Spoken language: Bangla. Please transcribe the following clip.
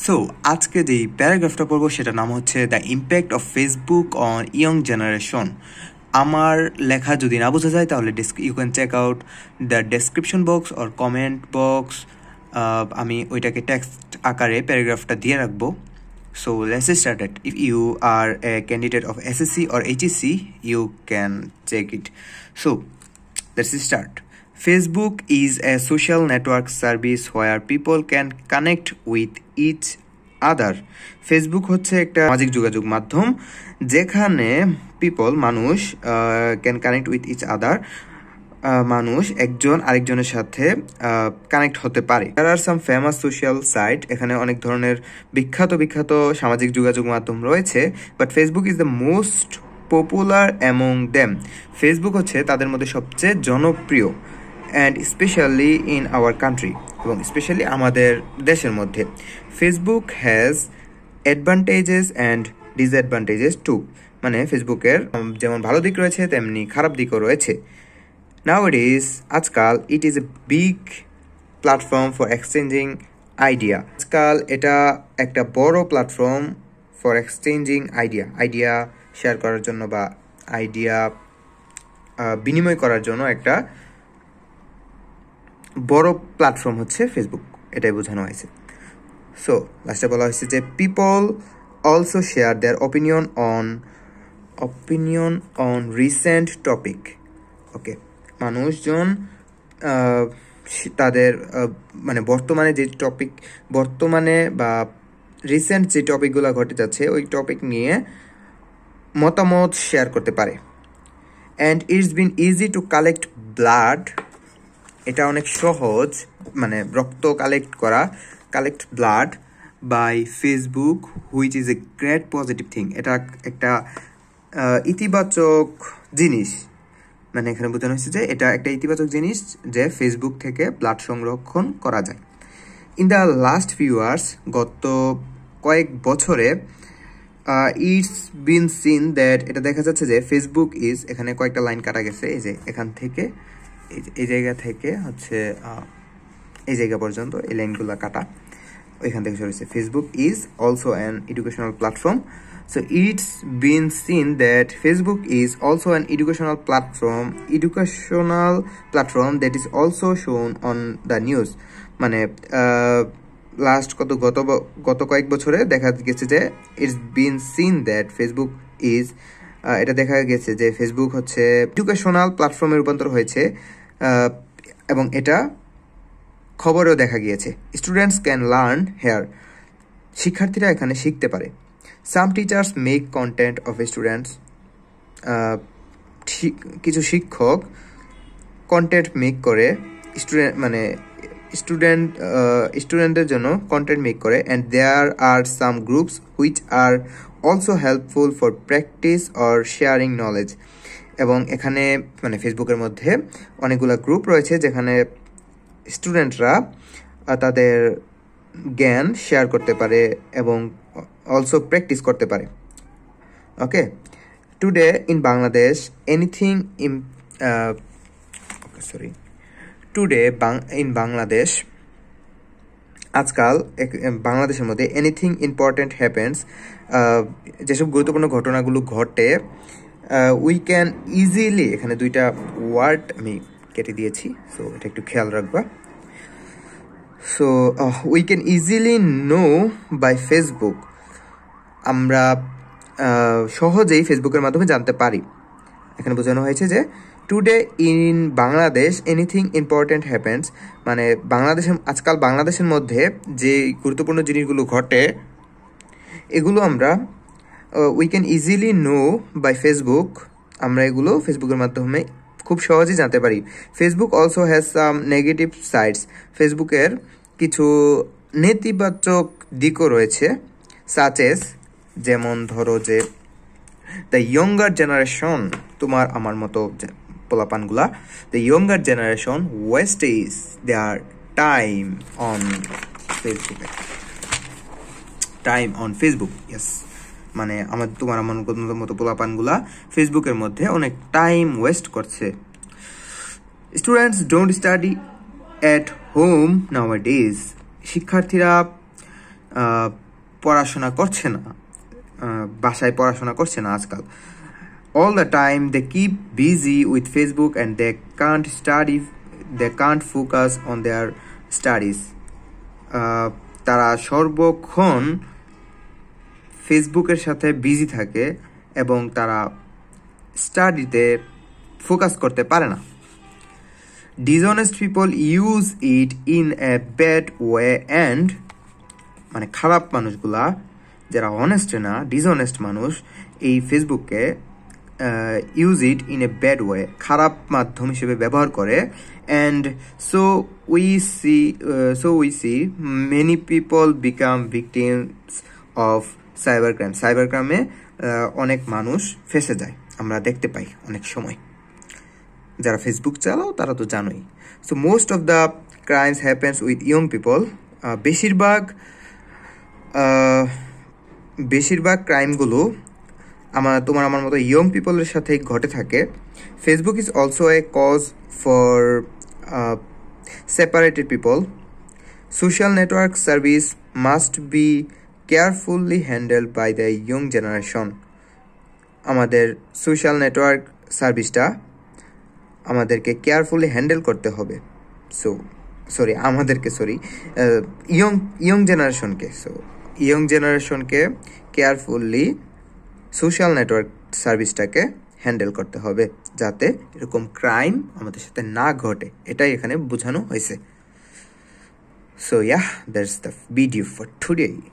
সো আজকে যেই প্যারাগ্রাফটা পড়বো সেটার নাম হচ্ছে the impact of Facebook on young generation. আমার লেখা যদি না বোঝা যায় তাহলে you can check out the description box or comment box. আমি ওইটাকে টেক্সট আকারে প্যারাগ্রাফটা দিয়ে রাখবো। So let's start it. If you are a candidate of SSC or HSC, you can check it. So let's start. Facebook is a social network service where people can connect with each other. Facebook হচ্ছে একটা সামাজিক যোগাযোগ মাধ্যম যেখানে মানুষ can connect with each other, মানুষ একজন আরেকজনের সাথে কানেক্ট হতে পারে। There are some famous social site, এখানে অনেক ধরনের বিখ্যাত সামাজিক যোগাযোগ মাধ্যম রয়েছে, but Facebook is the most popular among them. Facebook হচ্ছে তাদের মধ্যে সবচেয়ে জনপ্রিয়, and specially in our country, এবং স্পেশালি আমাদের দেশের মধ্যে। Facebook has advantages and disadvantages too, মানে ফেসবুকের যেমন ভালো দিক রয়েছে তেমনি খারাপ দিকও রয়েছে। Nowadays, আজকাল it is a big platform for exchanging idea. আজকাল এটা একটা বড় platform for exchanging idea share করার জন্য বা আইডিয়া বিনিময় করার জন্য একটা বড় প্ল্যাটফর্ম হচ্ছে ফেসবুক, এটাই বোঝানো হয়েছে। সো লাস্টে বলা হয়েছে যে people also share their opinion on recent topic. Okay, মানুষজন তাদের মানে বর্তমানে বা রিসেন্ট যে টপিকগুলো ঘটে যাচ্ছে ওই টপিক নিয়ে মতামত শেয়ার করতে পারে। And it's been easy to collect blood, এটা অনেক সহজ, মানে রক্ত collect blood by Facebook, which is a great positive thing. এটা একটা ইতিবাচক জিনিস, মানে এখানে বোঝানো হয়েছে যে এটা একটা ইতিবাচক জিনিস যে ফেসবুক থেকে ব্লাড সংরক্ষণ করা যায়। In the last few years, গত কয়েক বছরে ইটস বিন সিন দ্যাট, এটা দেখা যাচ্ছে যে ফেসবুক ইজ, এখানে কয়েকটা লাইন কাটা গেছে, এই যে এখান থেকে এই জায়গা থেকে হচ্ছে এই জায়গা পর্যন্ত এই লাইনগুলো কাটা, ওইখান থেকে শুরু হয়েছে। Facebook is also an educational platform. So it's been seen that Facebook is also an educational platform that is also shown on the news. মানে লাস্ট গত কয়েক বছরে দেখা গেছে যে it's been seen that Facebook is, এটা দেখা গেছে যে ফেসবুক হচ্ছে এডুকেশনাল প্ল্যাটফর্মে রূপান্তর হয়েছে, এবং এটা খবরেও দেখা গিয়েছে। স্টুডেন্টস ক্যান লার্ন হেয়ার, শিক্ষার্থীরা এখানে শিখতে পারে। Some teachers make content of students, কিছু শিক্ষক কন্টেন্ট মেক করে স্টুডেন্টদের জন্য কন্টেন্ট মেক করে। And there are some groups which are also helpful for practice or sharing knowledge. এবং এখানে মানে ফেসবুকের মধ্যে অনেকগুলো গ্রুপ রয়েছে যেখানে স্টুডেন্টরা তাদের জ্ঞান শেয়ার করতে পারে এবং also practice করতে পারে। ওকে, টুডে ইন বাংলাদেশ বাংলাদেশ আজকাল বাংলাদেশের মধ্যে এনিথিং ইম্পর্টেন্ট হ্যাপেন্স, যেসব গুরুত্বপূর্ণ ঘটনাগুলো ঘটে, উই ক্যান ইজিলি, এখানে দুইটা ওয়ার্ড আমি কেটে দিয়েছি, সো এটা একটু খেয়াল রাখবা। So we can easily know by Facebook, আমরা সহজেই ফেসবুকের মাধ্যমে জানতে পারি। এখানে বোঝানো হয়েছে যে today in Bangladesh anything important happens, মানে আজকাল বাংলাদেশের মধ্যে যে গুরুত্বপূর্ণ জিনিসগুলো ঘটে এগুলো আমরা we can easily know by Facebook, আমরা এগুলো ফেসবুকের মাধ্যমে খুব সহজেই জানতে পারি। Facebook also has some negative sides, ফেসবুকের কিছু নেতিবাচক দিকও রয়েছে, সাচ এস, যেমন ধরো যে দ্য ইয়ঙ্গার জেনারেশন, তোমার আমার মতো পোলাপানগুলা, the younger generation wastage their time on Facebook. Yes, মানে তোমার আমার মতো পোলাপানগুলা ফেসবুকের মধ্যে অনেক টাইম ওয়েস্ট করছে। Students don't study at home nowadays, শিক্ষার্থীরা পড়াশোনা করছে না, বাসায় পড়াশোনা করছে না আজকাল। All the time they keep busy with Facebook and they can't focus on their studies. তারা সর্বক্ষণ ফেসবুকের সাথে বিজি থাকে এবং তারা স্টাডিতে ফোকাস করতে পারে না। Dishonest people use it in a bad way and মানে খারাপ মানুষগুলা, যারা অনেস্ট না, ডিসঅনেস্ট মানুষ, এই ফেসবুককে use it in a bad way, খারাপ মাধ্যম হিসেবে ব্যবহার করে। And so we see many people become victims of cyber crime. Cyber ক্রাইমে অনেক মানুষ ফেসে যায়, আমরা দেখতে পাই অনেক সময়। যারা ফেসবুক চালাও তারা তো জানোই। So most of the crimes happens with young people. বেশিরভাগ ক্রাইমগুলো তোমার আমার মতো ইয়ং পিপলের সাথে ঘটে থাকে। Facebook is also a cause for separated people. Social network service must be carefully handled by the young generation. আমাদের সোশ্যাল নেটওয়ার্ক সার্ভিসটা আমাদেরকে কেয়ারফুলি হ্যান্ডেল করতে হবে। ইয়ং জেনারেশনকে কেয়ারফুলি সোশ্যাল নেটওয়ার্ক সার্ভিসটাকে হ্যান্ডেল করতে হবে, যাতে এরকম ক্রাইম আমাদের সাথে না ঘটে, এটাই এখানে বোঝানো হয়েছে। So that's the video for today.